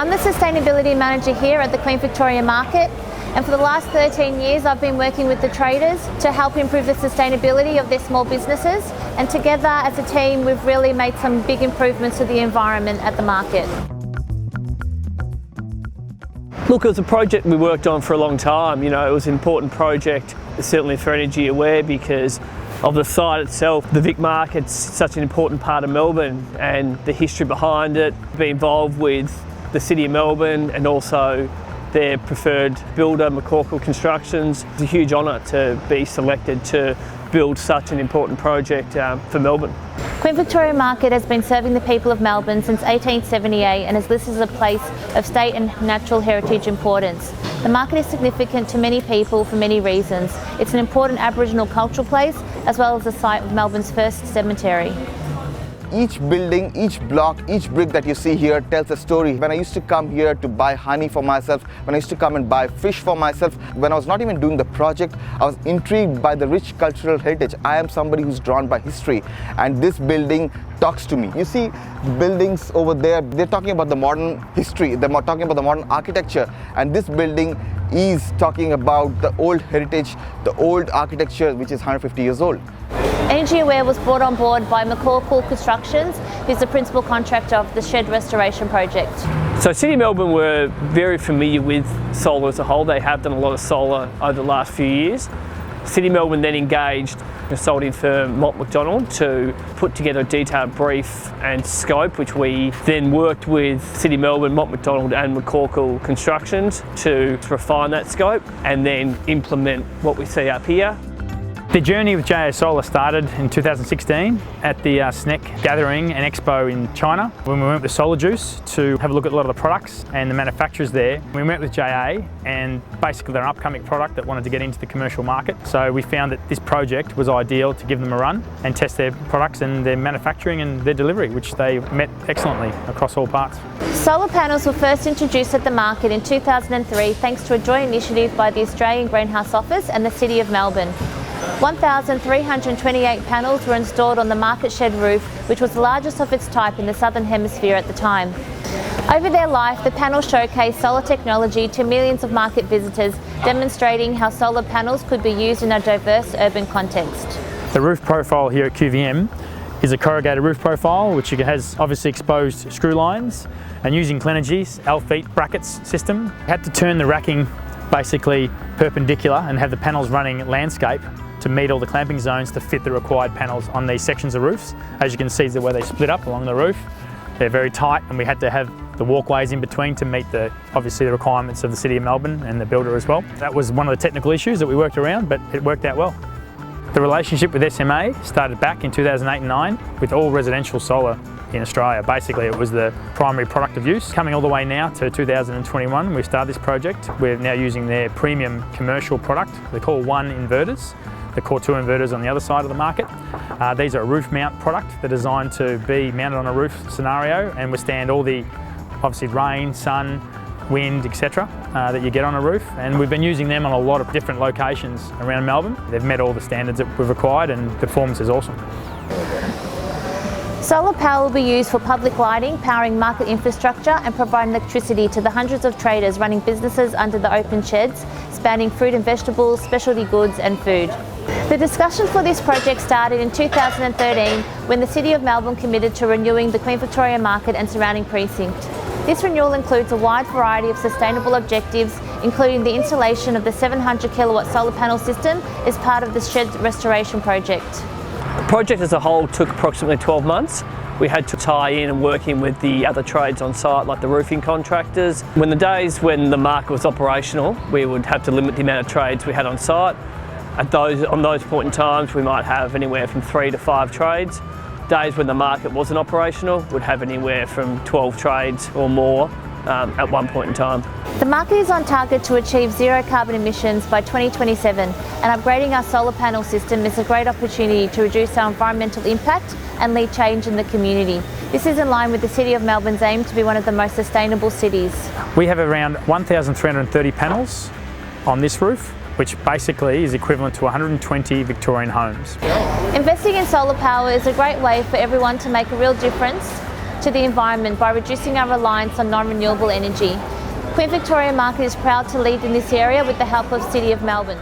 I'm the Sustainability Manager here at the Queen Victoria Market, and for the last 13 years I've been working with the traders to help improve the sustainability of their small businesses, and together as a team we've really made some big improvements to the environment at the market. Look, it was a project we worked on for a long time. You know, it was an important project, certainly for Energy Aware, because of the site itself. The Vic Market's such an important part of Melbourne and the history behind it. Be involved with the City of Melbourne and also their preferred builder, McCorkle Constructions. It's a huge honour to be selected to build such an important project for Melbourne. Queen Victoria Market has been serving the people of Melbourne since 1878 and is listed as a place of state and natural heritage importance. The market is significant to many people for many reasons. It's an important Aboriginal cultural place as well as the site of Melbourne's first cemetery. Each building, each block, each brick that you see here tells a story. When I used to come here to buy honey for myself, when I used to come and buy fish for myself, when I was not even doing the project, I was intrigued by the rich cultural heritage. I am somebody who's drawn by history, and this building talks to me. You see the buildings over there, they're talking about the modern history, they're talking about the modern architecture, and this building is talking about the old heritage, the old architecture which is 150 years old. Energy Aware was brought on board by McCorkle Constructions, who's the principal contractor of the shed restoration project. So City of Melbourne were very familiar with solar as a whole. They have done a lot of solar over the last few years. City of Melbourne then engaged a consulting firm, Mott MacDonald, to put together a detailed brief and scope, which we then worked with City of Melbourne, Mott MacDonald and McCorkle Constructions to refine that scope and then implement what we see up here. The journey with JA Solar started in 2016 at the SNEC Gathering and Expo in China when we went with Solar Juice to have a look at a lot of the products and the manufacturers there. We met with JA, and basically they're an upcoming product that wanted to get into the commercial market. So we found that this project was ideal to give them a run and test their products and their manufacturing and their delivery, which they met excellently across all parts. Solar panels were first introduced at the market in 2003 thanks to a joint initiative by the Australian Greenhouse Office and the City of Melbourne. 1,328 panels were installed on the market shed roof, which was the largest of its type in the Southern Hemisphere at the time. Over their life, the panels showcased solar technology to millions of market visitors, demonstrating how solar panels could be used in a diverse urban context. The roof profile here at QVM is a corrugated roof profile, which has obviously exposed screw lines, and using Clenergy's L-feet brackets system, had to turn the racking basically perpendicular and have the panels running landscape to meet all the clamping zones to fit the required panels on these sections of roofs. As you can see, the way they split up along the roof, they're very tight, and we had to have the walkways in between to meet obviously the requirements of the City of Melbourne and the builder as well. That was one of the technical issues that we worked around, but it worked out well. The relationship with SMA started back in 2008 and 9 with all residential solar in Australia. Basically, it was the primary product of use. Coming all the way now to 2021, we started this project. We're now using their premium commercial product. They're called One inverters. The Core 2 inverters on the other side of the market. These are a roof mount product. They're designed to be mounted on a roof scenario and withstand all the, obviously, rain, sun, wind, etc. That you get on a roof. And we've been using them on a lot of different locations around Melbourne. They've met all the standards that we've required, and the performance is awesome. Solar power will be used for public lighting, powering market infrastructure and providing electricity to the hundreds of traders running businesses under the open sheds, spanning fruit and vegetables, specialty goods and food. The discussion for this project started in 2013 when the City of Melbourne committed to renewing the Queen Victoria Market and surrounding precinct. This renewal includes a wide variety of sustainable objectives, including the installation of the 700 kilowatt solar panel system as part of the shed restoration project. The project as a whole took approximately 12 months. We had to tie in and working with the other trades on site, like the roofing contractors. When the days when the market was operational, we would have to limit the amount of trades we had on site. On those point in times, we might have anywhere from 3 to 5 trades. Days when the market wasn't operational, would have anywhere from 12 trades or more at one point in time. The market is on target to achieve zero carbon emissions by 2027, and upgrading our solar panel system is a great opportunity to reduce our environmental impact and lead change in the community. This is in line with the City of Melbourne's aim to be one of the most sustainable cities. We have around 1,330 panels on this roof, which basically is equivalent to 120 Victorian homes. Investing in solar power is a great way for everyone to make a real difference to the environment by reducing our reliance on non-renewable energy. Queen Victoria Market is proud to lead in this area with the help of City of Melbourne.